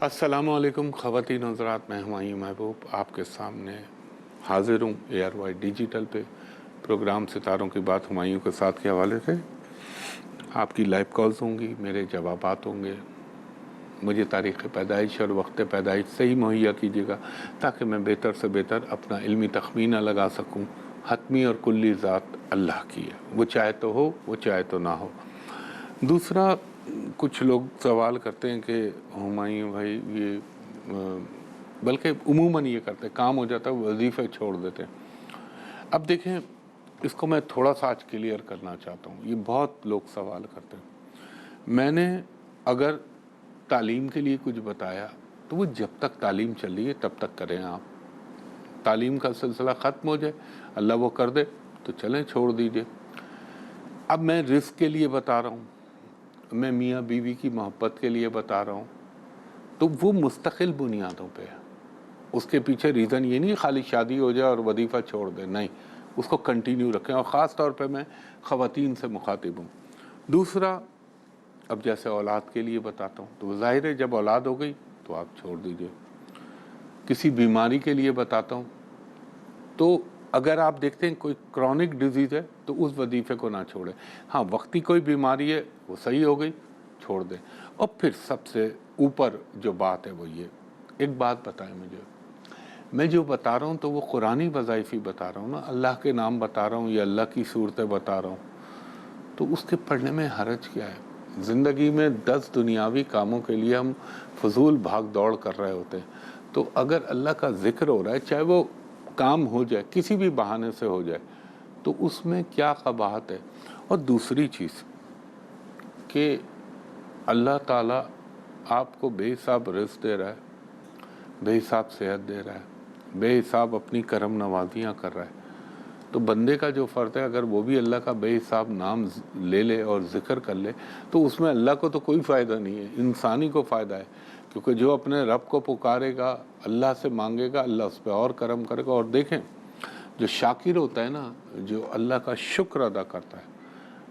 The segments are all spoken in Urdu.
السلام علیکم خواتین و حضرات، میں ہمایوں محبوب آپ کے سامنے حاضر ہوں ARY ڈیجیٹل پہ پروگرام ستاروں کی بات ہمایوں کے ساتھ کے حوالے سے۔ آپ کی لائیو کالز ہوں گی، میرے جوابات ہوں گے۔ مجھے تاریخ پیدائش اور وقت پیدائش صحیح مہیا کیجیے گا تاکہ میں بہتر سے بہتر اپنا علمی تخمینہ لگا سکوں۔ حتمی اور کلی ذات اللہ کی ہے، وہ چاہے تو ہو، وہ چاہے تو نہ ہو۔ دوسرا، کچھ لوگ سوال کرتے ہیں کہ ہمایوں بھائی یہ بلکہ عموماً یہ کرتے ہیں، کام ہو جاتا ہے وظیفے چھوڑ دیتے ہیں۔ اب دیکھیں، اس کو میں تھوڑا سا آج کلیئر کرنا چاہتا ہوں۔ یہ بہت لوگ سوال کرتے ہیں۔ میں نے اگر تعلیم کے لیے کچھ بتایا تو وہ جب تک تعلیم چل رہی ہے تب تک کریں آپ۔ تعلیم کا سلسلہ ختم ہو جائے، اللہ وہ کر دے تو چلیں، چھوڑ دیجئے۔ اب میں رزق کے لیے بتا رہا ہوں، میں میاں بیوی کی محبت کے لیے بتا رہا ہوں، تو وہ مستقل بنیادوں پہ ہے۔ اس کے پیچھے ریزن یہ نہیں خالی شادی ہو جائے اور وظیفہ چھوڑ دیں، نہیں، اس کو کنٹینیو رکھیں۔ اور خاص طور پہ میں خواتین سے مخاطب ہوں۔ دوسرا، اب جیسے اولاد کے لیے بتاتا ہوں تو ظاہر ہے جب اولاد ہو گئی تو آپ چھوڑ دیجئے۔ کسی بیماری کے لیے بتاتا ہوں تو اگر آپ دیکھتے ہیں کوئی کرونک ڈیزیز ہے تو اس وظیفے کو نہ چھوڑیں۔ ہاں، وقتی کوئی بیماری ہے وہ صحیح ہو گئی، چھوڑ دیں۔ اور پھر سب سے اوپر جو بات ہے وہ یہ، ایک بات بتائیں مجھے، میں جو بتا رہا ہوں تو وہ قرآنی وظائفی بتا رہا ہوں نا، اللہ کے نام بتا رہا ہوں یا اللہ کی صورتیں بتا رہا ہوں، تو اس کے پڑھنے میں حرج کیا ہے؟ زندگی میں 10 دنیاوی کاموں کے لیے ہم فضول بھاگ دوڑ کر رہے ہوتے ہیں، تو اگر اللہ کا ذکر ہو رہا ہے، چاہے وہ کام ہو جائے، کسی بھی بہانے سے ہو جائے، تو اس میں کیا قباحت ہے؟ اور دوسری چیز کہ اللہ تعالیٰ آپ کو بے حساب رزق دے رہا ہے، بے حساب صحت دے رہا ہے، بے حساب اپنی کرم نوازیاں کر رہا ہے، تو بندے کا جو فرض ہے اگر وہ بھی اللہ کا بے حساب نام لے لے اور ذکر کر لے تو اس میں اللہ کو تو کوئی فائدہ نہیں ہے، انسانی کو فائدہ ہے، کیونکہ جو اپنے رب کو پکارے گا، اللہ سے مانگے گا، اللہ اس پہ اور کرم کرے گا۔ اور دیکھیں، جو شاکر ہوتا ہے نا، جو اللہ کا شکر ادا کرتا ہے،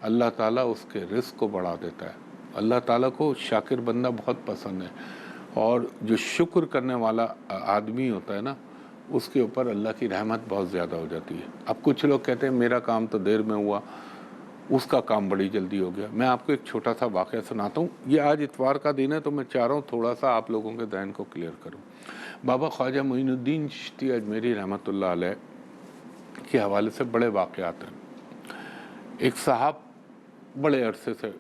اللہ تعالیٰ اس کے رزق کو بڑھا دیتا ہے۔ اللہ تعالیٰ کو شاکر بندہ بہت پسند ہے، اور جو شکر کرنے والا آدمی ہوتا ہے نا، اس کے اوپر اللہ کی رحمت بہت زیادہ ہو جاتی ہے۔ اب کچھ لوگ کہتے ہیں میرا کام تو دیر میں ہوا، اس کا کام بڑی جلدی ہو گیا۔ میں آپ کو ایک چھوٹا سا واقعہ سناتا ہوں۔ یہ آج اتوار کا دن ہے تو میں چاہ رہا ہوں تھوڑا سا آپ لوگوں کے ذہن کو کلیئر کروں۔ بابا خواجہ معین الدین چشتی اجمیری رحمۃ اللہ علیہ کے حوالے سے بڑے واقعات ہیں۔ ایک صاحب بڑے عرصے سے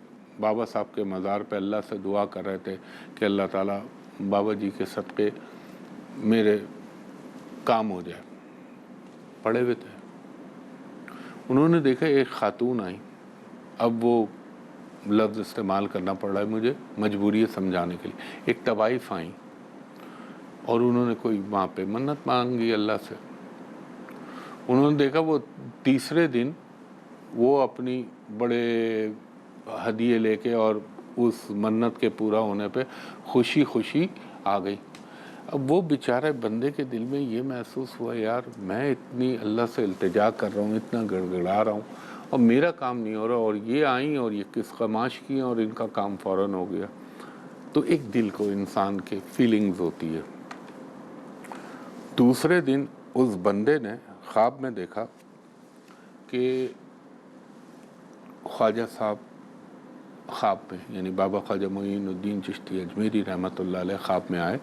بابا صاحب کے مزار پہ اللہ سے دعا کر رہے تھے کہ اللہ تعالیٰ بابا جی کے صدقے میرے کام ہو جائے، پڑے ہوئے تھے۔ انہوں نے دیکھا ایک خاتون آئی، اب وہ لفظ استعمال کرنا پڑ رہا ہے مجھے، مجبوری ہے سمجھانے کے لیے، ایک طوائف آئیں اور انہوں نے کوئی وہاں پہ منت مانگی اللہ سے۔ انہوں نے دیکھا وہ تیسرے دن وہ اپنی بڑے ہدیے لے کے اور اس منت کے پورا ہونے پہ خوشی خوشی آ گئی۔ اب وہ بیچارے بندے کے دل میں یہ محسوس ہوا، یار میں اتنی اللہ سے التجا کر رہا ہوں، اتنا گڑ گڑا رہا ہوں اور میرا کام نہیں ہو رہا، اور یہ آئیں اور یہ کس قماش کی ہیں اور ان کا کام فوراً ہو گیا۔ تو ایک دل کو انسان کے فیلنگز ہوتی ہے۔ دوسرے دن اس بندے نے خواب میں دیکھا کہ خواجہ صاحب خواب میں، یعنی بابا خواجہ معین الدین چشتی اجمیری رحمۃ اللہ علیہ خواب میں آئے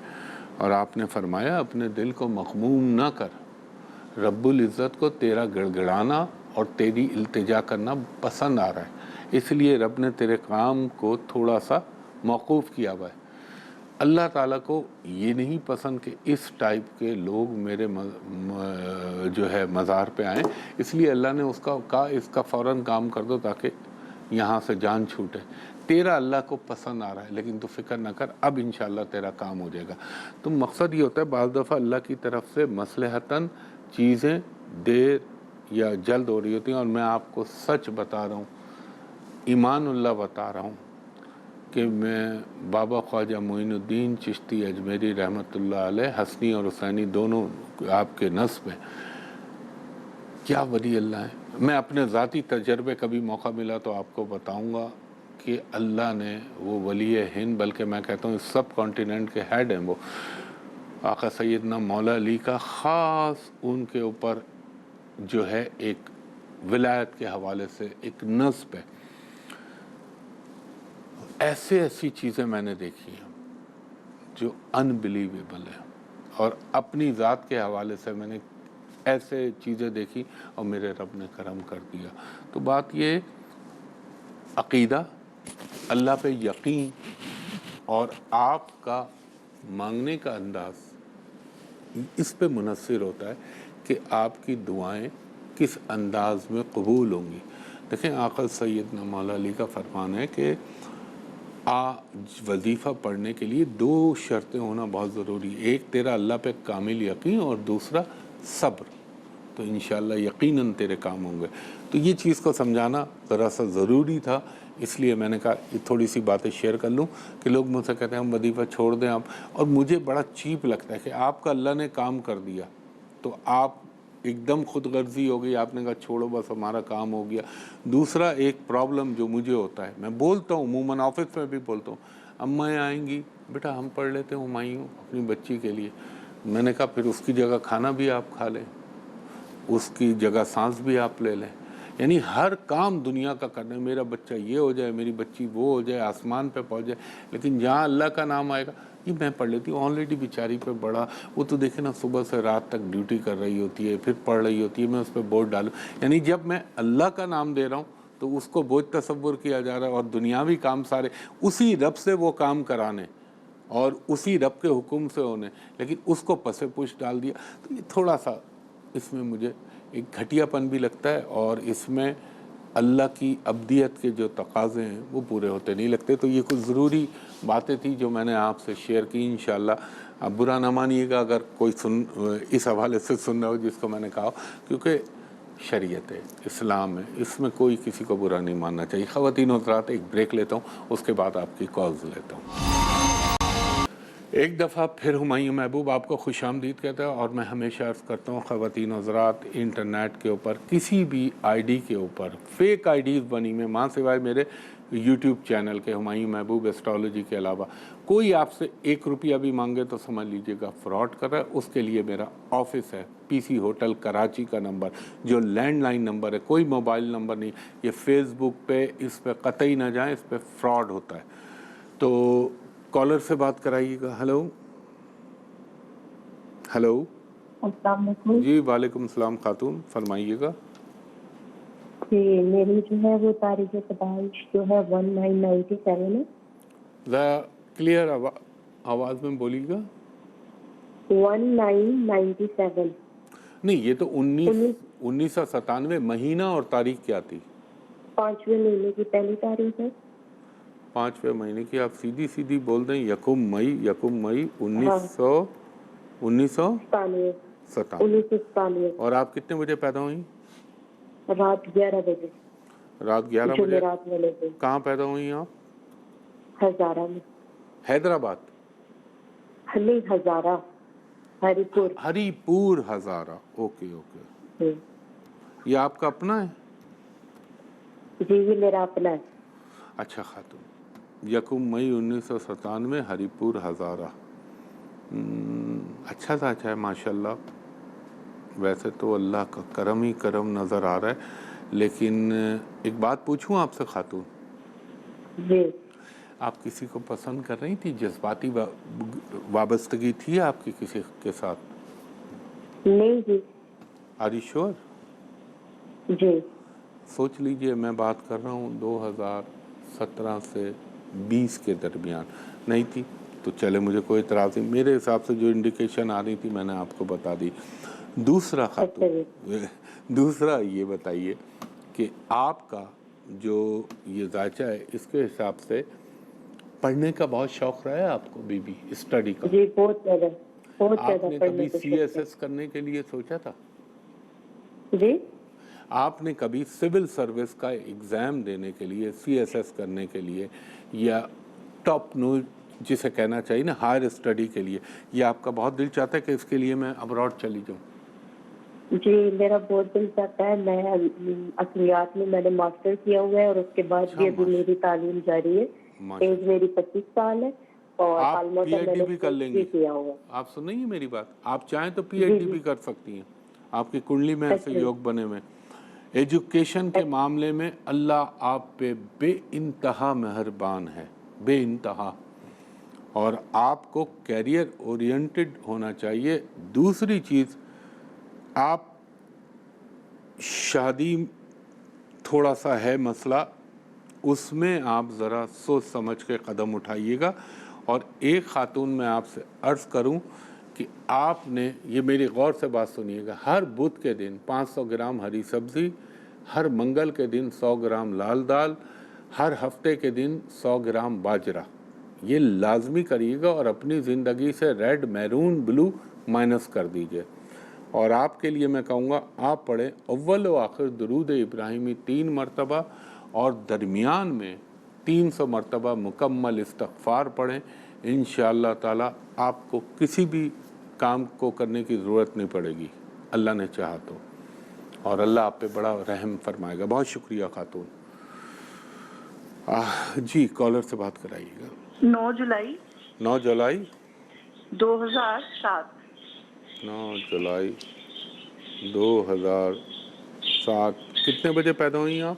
اور آپ نے فرمایا اپنے دل کو مغموم نہ کر، رب العزت کو تیرا گڑ گڑانا اور تیری التجا کرنا پسند آ رہا ہے، اس لیے رب نے تیرے کام کو تھوڑا سا موقوف کیا ہوا ہے۔ اللہ تعالیٰ کو یہ نہیں پسند کہ اس ٹائپ کے لوگ میرے جو ہے مزار پہ آئیں، اس لیے اللہ نے اس کا کہا اس کا فوراً کام کر دو تاکہ یہاں سے جان چھوٹے۔ تیرا اللہ کو پسند آ رہا ہے لیکن تو فکر نہ کر، اب انشاءاللہ تیرا کام ہو جائے گا۔ تو مقصد یہ ہوتا ہے بعض دفعہ اللہ کی طرف سے مصلحتاً چیزیں دیر یا جلد ہو رہی ہوتی ہیں، اور میں آپ کو سچ بتا رہا ہوں، ایمان اللہ بتا رہا ہوں کہ میں بابا خواجہ معین الدین چشتی اجمیری رحمۃ اللہ علیہ، حسنی اور حسینی دونوں آپ کے نسب ہیں، کیا ولی اللہ ہے۔ میں اپنے ذاتی تجربے کبھی موقع ملا تو آپ کو بتاؤں گا کہ اللہ نے وہ ولی ہند، بلکہ میں کہتا ہوں اس سب کانٹیننٹ کے ہیڈ ہیں وہ، آقا سیدنا مولا علی کا خاص ان کے اوپر جو ہے ایک ولایت کے حوالے سے ایک نصب ہے. ایسی چیزیں میں نے دیکھی ہیں جو انبلیویبل ہیں، اور اپنی ذات کے حوالے سے میں نے ایسے چیزیں دیکھی اور میرے رب نے کرم کر دیا. تو بات یہ عقیدہ، اللہ پہ یقین اور آپ کا مانگنے کا انداز اس پہ منحصر ہوتا ہے کہ آپ کی دعائیں کس انداز میں قبول ہوں گی. دیکھیں آقا سیدنا مولا علی کا فرمان ہے کہ وظیفہ پڑھنے کے لیے 2 شرطیں ہونا بہت ضروری ہے. ایک تیرا اللہ پہ کامل یقین، اور دوسرا صبر. تو انشاءاللہ یقیناً تیرے کام ہوں گے. تو یہ چیز کو سمجھانا ذرا سا ضروری تھا، اس لیے میں نے کہا یہ تھوڑی سی باتیں شیئر کر لوں کہ لوگ مجھ سے کہتے ہیں ہم وظیفہ چھوڑ دیں آپ، اور مجھے بڑا چیپ لگتا ہے کہ آپ کا اللہ نے کام کر دیا تو آپ ایک دم خود غرضی ہو گئی، آپ نے کہا چھوڑو بس ہمارا کام ہو گیا. دوسرا ایک پرابلم جو مجھے ہوتا ہے، میں بولتا ہوں عموماً آفس میں بھی بولتا ہوں، اماں آئیں گی بیٹا ہم پڑھ لیتے ہیں ہمایوں اپنی بچی کے لیے. میں نے کہا پھر اس کی جگہ کھانا بھی آپ کھا لیں، اس کی جگہ سانس بھی آپ لے لیں. یعنی ہر کام دنیا کا کرنا ہے، میرا بچہ یہ ہو جائے، میری بچی وہ ہو جائے، آسمان پہ پہنچ جائے، لیکن جہاں اللہ کا نام آئے گا یہ میں پڑھ لیتی ہوں. آلریڈی بیچاری پہ بڑا، وہ تو دیکھیں نا صبح سے رات تک ڈیوٹی کر رہی ہوتی ہے، پھر پڑھ رہی ہوتی ہے، میں اس پہ بوجھ ڈالوں. یعنی جب میں اللہ کا نام دے رہا ہوں تو اس کو بوجھ تصور کیا جا رہا ہے، اور دنیاوی کام سارے اسی رب سے وہ کام کرانے اور اسی رب کے حکم سے ہونے، لیکن اس کو پس پش ڈال دیا. تو یہ تھوڑا سا اس میں مجھے ایک گھٹیا پن بھی لگتا ہے، اور اس میں اللہ کی ابدیت کے جو تقاضے ہیں وہ پورے ہوتے نہیں لگتے. تو یہ کچھ ضروری باتیں تھیں جو میں نے آپ سے شیئر کی. انشاءاللہ اب برا نہ مانیے گا اگر کوئی اس حوالے سے سن رہا ہو جس کو میں نے کہا، کیونکہ شریعت ہے، اسلام ہے، اس میں کوئی کسی کو برا نہیں ماننا چاہیے. خواتین و حضرات ایک بریک لیتا ہوں، اس کے بعد آپ کی کالز لیتا ہوں. ایک دفعہ پھر ہمایوں محبوب آپ کو خوش آمدید کہتا ہے، اور میں ہمیشہ عرض کرتا ہوں خواتین و حضرات، انٹرنیٹ کے اوپر کسی بھی آئی ڈی کے اوپر فیک آئی ڈیز بنی میں، ماں سوائے میرے یوٹیوب چینل کے ہمایوں محبوب ایسٹرالوجی کے علاوہ، کوئی آپ سے 1 روپیہ بھی مانگے تو سمجھ لیجئے گا فراڈ کر رہا ہے. اس کے لیے میرا آفس ہے، پی سی ہوٹل کراچی کا نمبر جو لینڈ لائن نمبر ہے، کوئی موبائل نمبر نہیں. یہ فیس بک پہ اس پہ قطعی نہ جائیں، اس پہ فراڈ ہوتا ہے. تو کالر سے بات کرائیے گا. ہلو ہلو، السلام علیکم. جی وعلیکم السلام خاتون، فرمائیے گا. جی میری جو ہے وہ تاریخ پیدائش جو ہے 1997 ہے. ذرا کلیئر آواز میں بولیے گا. 1997. نہیں یہ تو 1997 مہینہ اور تاریخ کیا تھی؟ 5ویں مہینے کی پہلی تاریخ ہے. 5ویں مہینے کی، آپ سیدھی سیدھی بول دیں 1 مئی 1997. 1997. اور آپ کتنے بجے پیدا ہوئیں؟ رات 11 بجے. رات 11 بجے. جمعرات والے دن. کہاں پیدا ہوئی آپ؟ ہزارہ میں. حیدرآباد؟ نہیں، ہزارہ، ہری پور. ہری پور ہزارہ. Okay okay. یہ آپ کا اپنا ہے؟ جی یہ میرا اپنا ہے. اچھا خاتون، 1 مئی 1997 ہری پور ہزارہ. اچھا تھا، اچھا ہے ماشاءاللہ. ویسے تو اللہ کا کرم ہی کرم نظر آ رہا ہے. لیکن ایک بات پوچھوں آپ سے خاتون؟ جی. آپ کسی کو پسند کر رہی تھی؟ جذباتی وابستگی تھی آپ کی کسی کے ساتھ؟ نہیں جی. آر یو شور؟ جی. سوچ لیجئے میں بات کر رہا ہوں 2017 سے 20 کے درمیان. نہیں تھی تو چلے مجھے کوئی اعتراض نہیں، میرے حساب سے جو انڈیکیشن آ رہی تھی میں نے آپ کو بتا دی. دوسرا خاتون، دوسرا یہ بتائیے کہ آپ کا جو یہ ذائچہ ہے اس کے حساب سے پڑھنے کا بہت شوق رہا ہے آپ کو بی اسٹڈی کا؟ جی بہت زیادہ، بہت زیادہ. آپ نے کبھی سی ایس ایس کرنے کے لیے سوچا تھا؟ جی. آپ نے کبھی سول سروس کا ایگزام دینے کے لیے، سی ایس ایس کرنے کے لیے، یا ٹاپ نو جسے کہنا چاہیے نا ہائر اسٹڈی کے لیے، یہ آپ کا بہت دل چاہتا ہے کہ اس کے لیے میں ابراڈ چلی جاؤں؟ جی میرا بہت دل چاہتا ہے، میں اصلیات میں نے ماسٹر کیا ہوا ہے اور اس کے بعد بھی ابھی میری تعلیم جاری ہے. ایج میری 25 سال ہے اور آپ آلموسٹ پی ایچ میں ڈی نے بھی کر کورس لیں بھی گی. کیا ہوا ہے. آپ سن رہی ہیں میری بات؟ آپ چاہیں تو P H G D G بھی کر سکتی ہیں. آپ کی کنڈلی میں ایسے اچھا یوگ بنے میں. ایجوکیشن کے معاملے میں اللہ آپ پہ بے انتہا مہربان ہے، بے انتہا. اور آپ کو کیریئر اورینٹڈ ہونا چاہیے. دوسری چیز، آپ شادی تھوڑا سا ہے مسئلہ، اس میں آپ ذرا سوچ سمجھ کے قدم اٹھائیے گا. اور ایک خاتون میں آپ سے عرض کروں کہ آپ نے یہ میری غور سے بات سنیے گا، ہر بدھ کے دن 500 گرام ہری سبزی، ہر منگل کے دن 100 گرام لال دال، ہر ہفتے کے دن 100 گرام باجرہ، یہ لازمی کریے گا. اور اپنی زندگی سے ریڈ، میرون، بلو مائنس کر دیجئے. اور آپ کے لیے میں کہوں گا آپ پڑھیں اول و آخر درود ابراہیمی 3 مرتبہ اور درمیان میں 300 مرتبہ مکمل استغفار پڑھیں. انشاءاللہ تعالی آپ کو کسی بھی کام کو کرنے کی ضرورت نہیں پڑے گی، اللہ نے چاہا تو. اور اللہ آپ پہ بڑا رحم فرمائے گا. بہت شکریہ خاتون. جی کالر سے بات کرائیے گا. 9 جولائی 9 جولائی 2007. 9 جولائی 2007. کتنے بجے پیدا ہوئی آپ؟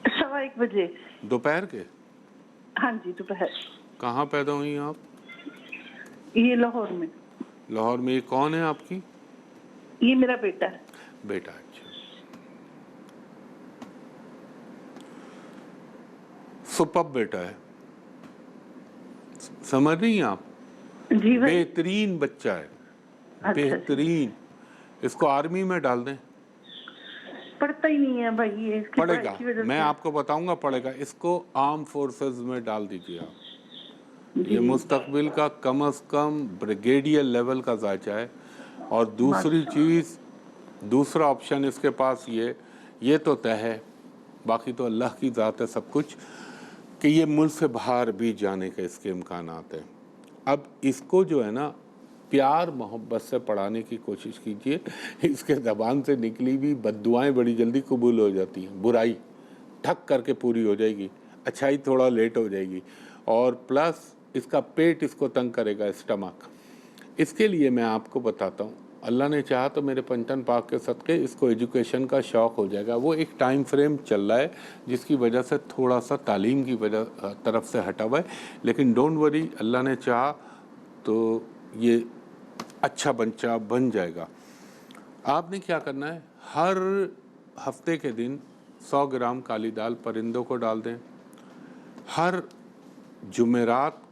1:15 بجے. دوپہر کے؟ ہاں جی دوپہر. کہاں پیدا ہوئی آپ؟ یہ لاہور میں. لاہور میں. یہ کون ہے آپ کی؟ یہ میرا بیٹا ہے. بیٹا. اچھا. سپر بیٹا ہے، سمجھ رہی ہیں آپ؟ جی بھائی. بہترین بچہ ہے، اچھا جی. بہترین. اس کو آرمی میں ڈال دیں. پڑھتا ہی نہیں ہے بھائی، یہ اس کی پڑھے پڑھائی گا، کی وجہ میں سے. آپ کو بتاؤں گا پڑھے گا. اس کو آرم فورسز میں ڈال دیجیے آپ. یہ جی مستقبل کا کم از کم بریگیڈیئر لیول کا ذائچہ ہے. اور دوسری ماشاء چیز، دوسرا آپشن اس کے پاس یہ تو طے ہے، باقی تو اللہ کی ذات ہے سب کچھ، کہ یہ ملک سے باہر بھی جانے کے اس کے امکانات ہیں. اب اس کو جو ہے نا پیار محبت سے پڑھانے کی کوشش کیجئے. اس کے زبان سے نکلی بھی بد دعائیں بڑی جلدی قبول ہو جاتی ہیں. برائی ٹھک کر کے پوری ہو جائے گی، اچھائی تھوڑا لیٹ ہو جائے گی. اور پلس اس کا پیٹ اس کو تنگ کرے گا، اسٹمک. اس کے لیے میں آپ کو بتاتا ہوں، اللہ نے چاہا تو میرے پنجتن پاک کے صدقے اس کو ایجوکیشن کا شوق ہو جائے گا. وہ ایک ٹائم فریم چل رہا ہے جس کی وجہ سے تھوڑا سا تعلیم کی وجہ طرف سے ہٹا ہوا ہے. لیکن ڈونٹ وری، اللہ نے چاہا تو یہ اچھا بچہ بن جائے گا. آپ نے کیا کرنا ہے، ہر ہفتے کے دن 100 گرام کالی دال پرندوں کو ڈال دیں. ہر جمعرات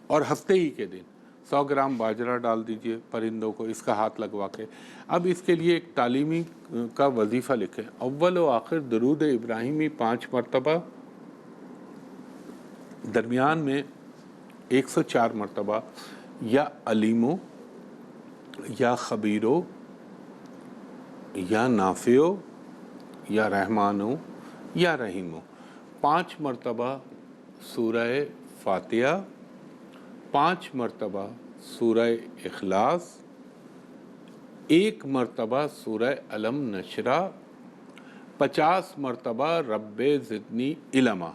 اور ہفتے ہی کے دن 100 گرام باجرہ ڈال دیجئے پرندوں کو، اس کا ہاتھ لگوا کے. اب اس کے لیے ایک تعلیمی کا وظیفہ لکھیں. اول و آخر درود ابراہیمی 5 مرتبہ، درمیان میں 104 مرتبہ یا علیمو یا خبیرو یا نافعو یا رحمانو یا رحیمو. 5 مرتبہ سورہ فاتحہ، 5 مرتبہ سورہ اخلاص، 1 مرتبہ سورہ علم نشرہ، 50 مرتبہ رب زدنی علما.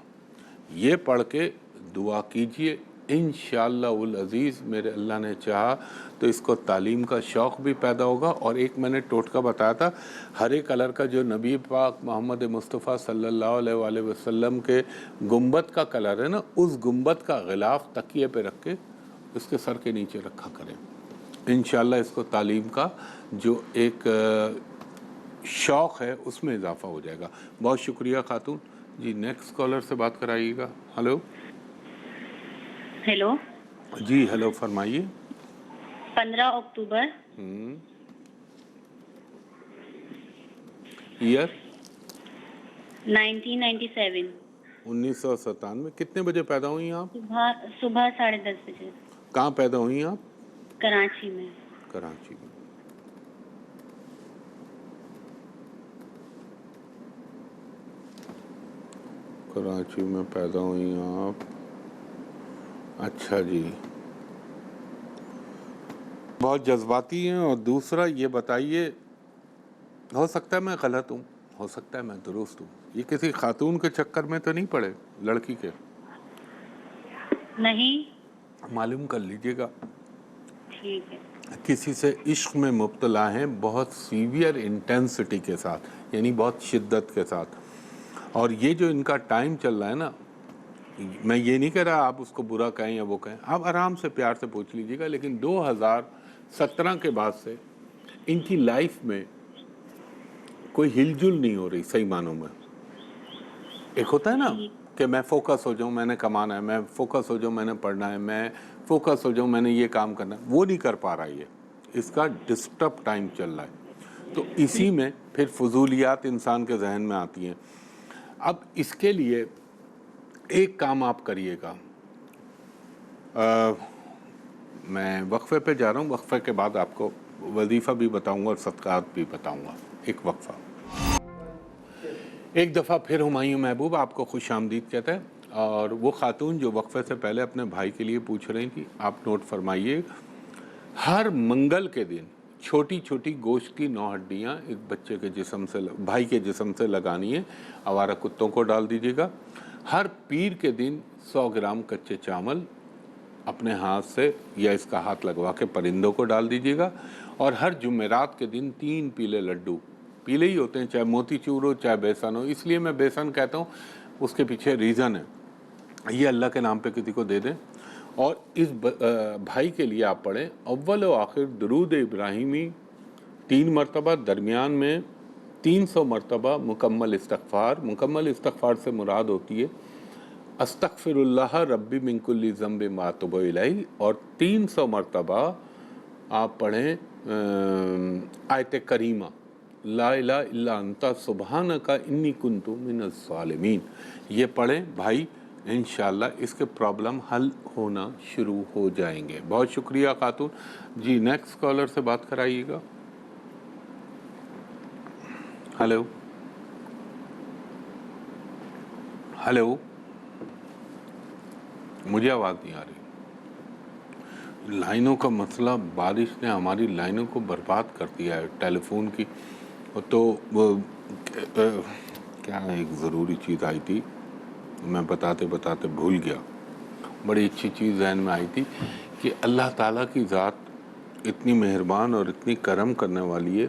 یہ پڑھ کے دعا کیجئے. انشاءاللہ العزیز میرے اللہ نے چاہا تو اس کو تعلیم کا شوق بھی پیدا ہوگا. اور ایک میں نے ٹوٹکا بتایا تھا، ہرے کلر کا جو نبی پاک محمد مصطفیٰ صلی اللہ علیہ وآلہ وسلم کے گنبد کا کلر ہے نا، اس گنبد کا غلاف تکیے پہ رکھ کے اس کے سر کے نیچے رکھا کریں. انشاءاللہ اس کو تعلیم کا جو ایک شوق ہے اس میں اضافہ ہو جائے گا. بہت شکریہ خاتون. جی نیکسٹ کالر سے بات کرائیے گا. ہلو. ہیلو. جی ہلو، فرمائیے. 15 اکتوبر. ایئر 1997. 1997. کتنے بجے پیدا ہوئی آپ؟ صبح 10:30 بجے. کہاں پیدا ہوئی آپ؟ کراچی میں. کراچی میں. کراچی میں پیدا ہوئی آپ. اچھا جی. بہت جذباتی ہیں، اور دوسرا یہ بتائیے، ہو سکتا ہے میں غلط ہوں، ہو سکتا ہے میں درست ہوں، یہ کسی خاتون کے چکر میں تو نہیں پڑے لڑکی کے؟ نہیں. معلوم کر لیجئے گا. ٹھیک ہے. کسی سے عشق میں مبتلا ہیں بہت سیویئر انٹینسٹی کے ساتھ، یعنی بہت شدت کے ساتھ، اور یہ جو ان کا ٹائم چل رہا ہے نا، میں یہ نہیں کہہ رہا آپ اس کو برا کہیں یا وہ کہیں، آپ آرام سے پیار سے پوچھ لیجئے گا، لیکن 2017 کے بعد سے ان کی لائف میں کوئی ہل جل نہیں ہو رہی صحیح معنوں میں. ایک ہوتا ہے نا کہ میں فوکس ہو جاؤں، میں نے کمانا ہے، میں فوکس ہو جاؤں، میں نے پڑھنا ہے، میں فوکس ہو جاؤں، میں نے یہ کام کرنا ہے، وہ نہیں کر پا رہا. یہ اس کا ڈسٹرب ٹائم چل رہا ہے، تو اسی میں پھر فضولیات انسان کے ذہن میں آتی ہیں. اب اس کے لیے ایک کام آپ کریے گا، میں وقفے پہ جا رہا ہوں، وقفے کے بعد آپ کو وظیفہ بھی بتاؤں گا اور صدقات بھی بتاؤں گا. ایک وقفہ. ایک دفعہ پھر ہمایوں محبوب آپ کو خوش آمدید کہتا ہے، اور وہ خاتون جو وقفے سے پہلے اپنے بھائی کے لیے پوچھ رہی تھی، آپ نوٹ فرمائیے، ہر منگل کے دن چھوٹی چھوٹی گوشت کی 9 ہڈیاں اس بچے کے جسم سے، بھائی کے جسم سے لگانی ہے، آوارہ کتوں کو ڈال دیجیے گا. ہر پیر کے دن 100 گرام کچے چاول اپنے ہاتھ سے یا اس کا ہاتھ لگوا کے پرندوں کو ڈال دیجیے گا. اور ہر جمعرات کے دن 3 پیلے لڈو، پیلے ہی ہوتے ہیں، چاہے موتی چور ہو چاہے بیسن ہو، اس لیے میں بیسن کہتا ہوں، اس کے پیچھے ریزن ہے، یہ اللہ کے نام پہ کسی کو دے دیں. اور اس بھائی کے لیے آپ پڑھیں اول و آخر درود ابراہیمی 3 مرتبہ، درمیان میں 300 مرتبہ مکمل استغفار. مکمل استغفار سے مراد ہوتی ہے استغفر اللہ ربی من کل ذنب ما اتوب الیہ، اور 300 مرتبہ آپ پڑھیں آیت کریمہ لا الہ الا انت سبحانک انی کنت من الظالمین. یہ پڑھیں بھائی، انشاءاللہ اس کے پرابلم حل ہونا شروع ہو جائیں گے. بہت شکریہ خاتون جی. نیکسٹ کالر سے بات کرائیے گا. ہلو ہلو، مجھے آواز نہیں آ رہی. لائنوں کا مسئلہ، بارش نے ہماری لائنوں کو برباد کر دیا ہے ٹیلی فون کی. تو کیا ایک ضروری چیز آئی تھی، میں بتاتے بتاتے بھول گیا. بڑی اچھی چیز ذہن میں آئی تھی کہ اللہ تعالیٰ کی ذات اتنی مہربان اور اتنی کرم کرنے والی ہے.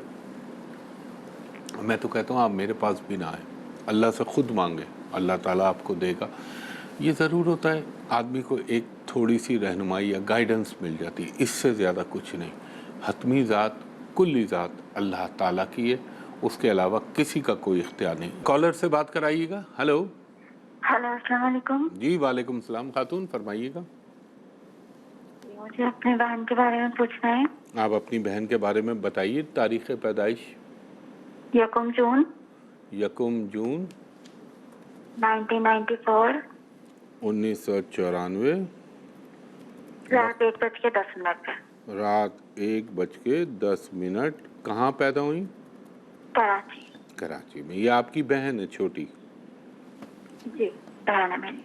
میں تو کہتا ہوں آپ میرے پاس بھی نہ آئیں، اللہ سے خود مانگیں، اللہ تعالیٰ آپ کو دے گا. یہ ضرور ہوتا ہے آدمی کو ایک تھوڑی سی رہنمائی یا گائیڈنس مل جاتی ہے، اس سے زیادہ کچھ نہیں. حتمی ذات، کلی ذات اللہ تعالیٰ کی ہے، اس کے علاوہ کسی کا کوئی اختیار نہیں. کالر سے بات کرائیے گا. ہلو ہلو، السلام علیکم. جی وعلیکم السلام. خاتون فرمائیے گا. مجھے اپنی بہن کے بارے میں پوچھنا ہے. آپ اپنی بہن کے بارے میں بتائیے. تاریخ پیدائش 1 جون 1994، 1994، رات 1:10 پہ. رات 1:10. کہاں پیدا ہوئی؟ کراچی. کراچی میں. یہ آپ کی بہن ہے چھوٹی؟ جی بہن ہے میری.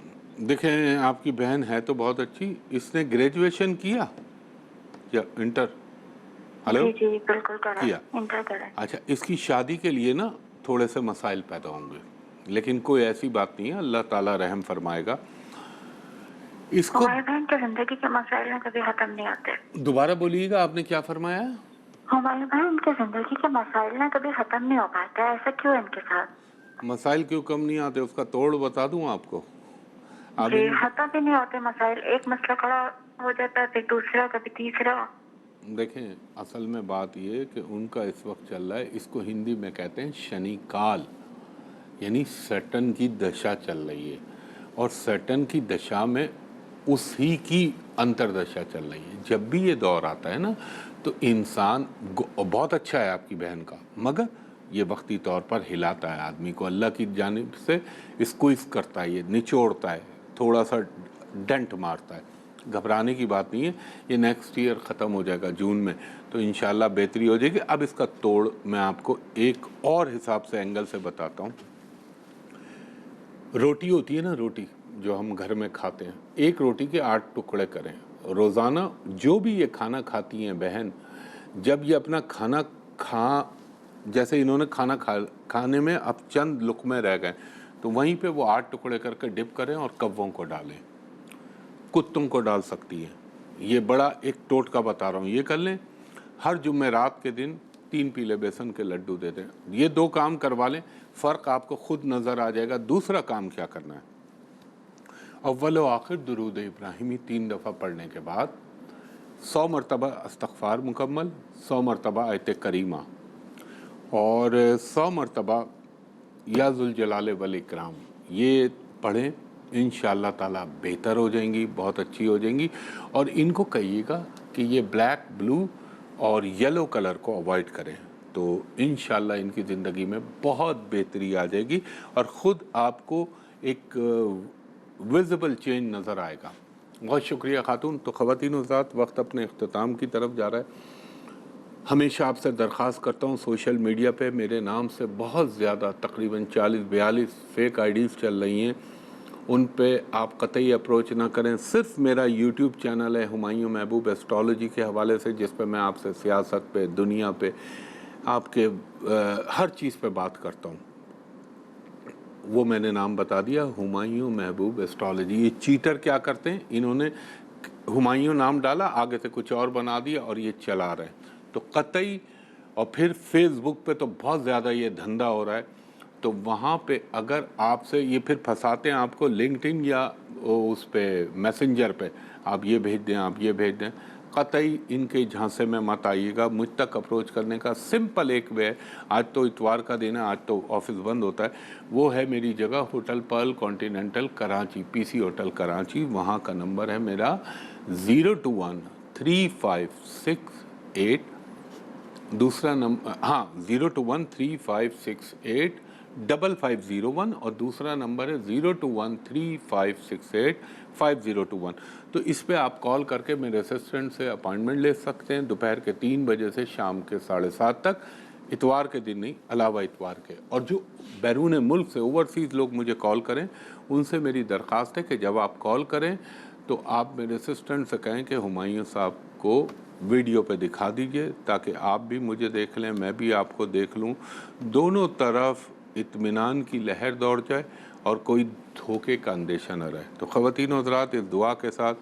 دیکھیں آپ کی بہن ہے تو بہت اچھی. اس نے گریجویشن کیا یا انٹر؟ ہلو جی جی بالکل کرا، کیا. انٹر کرا. اچھا، اس کی شادی کے لیے نا تھوڑے سے مسائل پیدا ہوں گے، لیکن کوئی ایسی بات نہیں ہے، اللہ تعالیٰ رحم فرمائے گا. اس کو ہماری بہن کی زندگی کے مسائل میں کبھی ختم نہیں ہوتے. دوبارہ بولیے گا، آپ نے کیا فرمایا؟ ہماری بہن کی زندگی کے مسائل میں کبھی ختم نہیں ہو پاتے. ایسا کیوں ان کے ساتھ؟ مسائل کیوں کم نہیں آتے، اس کا توڑ بتا دوں آپ کو. جی ختم بھی نہیں ہوتے مسائل. ایک مسئلہ کھڑا ہو جاتا ہے، پھر دوسرا، کبھی تیسرا. دیکھیں اصل میں بات یہ کہ ان کا اس وقت چل رہا ہے، اس کو ہندی میں کہتے ہیں شنی کال، یعنی سیٹن کی دشا چل رہی ہے، اور سیٹن کی دشا میں اسی کی انتردشا چل رہی ہے. جب بھی یہ دور آتا ہے نا تو انسان بہت اچھا ہے آپ کی بہن کا، مگر یہ وقتی طور پر ہلاتا ہے آدمی کو، اللہ کی جانب سے اس کو اس کرتا ہے، یہ نچوڑتا ہے، تھوڑا سا ڈنٹ مارتا ہے. گھبرانے کی بات نہیں ہے، یہ نیکسٹ ایئر ختم ہو جائے گا جون میں، تو انشاءاللہ بہتری ہو جائے گی. اب اس کا توڑ میں آپ کو ایک اور حساب سے اینگل سے بتاتا ہوں. روٹی ہوتی ہے نا، روٹی جو ہم گھر میں کھاتے ہیں، ایک روٹی کے 8 ٹکڑے کریں، روزانہ جو بھی یہ کھانا کھاتی ہیں بہن، جب یہ اپنا کھانا جیسے انہوں نے کھانے میں اب چند لقمے رہ گئے تو وہیں پہ وہ 8 ٹکڑے کر کے ڈپ کریں اور کووں کو ڈالیں، کتوں کو ڈال سکتی ہیں۔ یہ بڑا ایک ٹوٹکا بتا رہا ہوں، یہ کر لیں۔ ہر جمعرات کے دن 3 پیلے بیسن کے لڈو دے دیں، یہ 2 کام کروا لیں، فرق آپ کو خود نظر آ جائے گا۔ دوسرا کام کیا کرنا ہے، اول و آخر درود ابراہیمی 3 دفعہ پڑھنے کے بعد 100 مرتبہ استغفار مکمل، 100 مرتبہ آیت کریمہ اور 100 مرتبہ یا ذوالجلال والاکرام، یہ پڑھیں، انشاءاللہ تعالیٰ بہتر ہو جائیں گی، بہت اچھی ہو جائیں گی۔ اور ان کو کہیے گا کہ یہ بلیک، بلو اور یلو کلر کو اوائڈ کریں، تو انشاءاللہ ان کی زندگی میں بہت بہتری آ جائے گی اور خود آپ کو ایک ویزیبل چینج نظر آئے گا۔ بہت شکریہ خاتون۔ تو خواتین حضرات، وقت اپنے اختتام کی طرف جا رہا ہے۔ ہمیشہ آپ سے درخواست کرتا ہوں، سوشل میڈیا پہ میرے نام سے بہت زیادہ تقریباً 40-42 فیک آئیڈیز چل رہی ہیں، ان پہ آپ قطعی اپروچ نہ کریں۔ صرف میرا یوٹیوب چینل ہے ہمایوں محبوب ایسٹرالوجی کے حوالے سے، جس پہ میں آپ سے سیاست پہ، دنیا پہ، آپ کے ہر چیز پہ بات کرتا ہوں۔ وہ میں نے نام بتا دیا، ہمایوں محبوب ایسٹرالوجی۔ یہ چیٹر کیا کرتے ہیں، انہوں نے ہمایوں نام ڈالا، آگے سے کچھ اور بنا دیا اور یہ چلا رہے ہیں۔ تو قطعی، اور پھر فیس بک پہ تو بہت زیادہ یہ دھندا ہو رہا ہے، تو وہاں پہ اگر آپ سے یہ پھر پھنساتے ہیں آپ کو لنکڈ ان یا اس پہ میسنجر پہ، آپ یہ بھیج دیں، آپ یہ بھیج دیں، قطعی ان کے جھانسے میں مت آئیے گا۔ مجھ تک اپروچ کرنے کا سمپل ایک وے ہے، آج تو اتوار کا دن ہے، آج تو آفس بند ہوتا ہے، وہ ہے میری جگہ ہوٹل پرل کانٹیننٹل کراچی، پی سی ہوٹل کراچی۔ وہاں کا نمبر ہے میرا 0213568، دوسرا نمبر 02135685501، اور دوسرا نمبر ہے 02135685021۔ تو اس پہ آپ کال کر کے میرے اسسٹنٹ سے اپائنٹمنٹ لے سکتے ہیں دوپہر کے 3 بجے سے شام کے 7:30 تک، اتوار کے دن نہیں، علاوہ اتوار کے۔ اور جو بیرون ملک سے اوورسیز لوگ مجھے کال کریں، ان سے میری درخواست ہے کہ جب آپ کال کریں تو آپ میرے اسسٹنٹ سے کہیں کہ ہمایوں صاحب کو ویڈیو پہ دکھا دیجئے، تاکہ آپ بھی مجھے دیکھ لیں، میں بھی آپ کو دیکھ لوں، دونوں طرف اطمینان کی لہر دوڑ جائے اور کوئی دھوکے کا اندیشہ نہ رہے۔ تو خواتین و حضرات، اس دعا کے ساتھ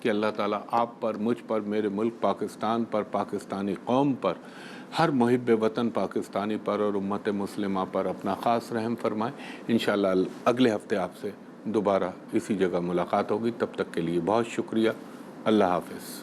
کہ اللہ تعالیٰ آپ پر، مجھ پر، میرے ملک پاکستان پر، پاکستانی قوم پر، ہر محب وطن پاکستانی پر اور امت مسلمہ پر اپنا خاص رحم فرمائے۔ انشاءاللہ اگلے ہفتے آپ سے دوبارہ اسی جگہ ملاقات ہوگی، تب تک کے لیے بہت شکریہ، اللہ حافظ۔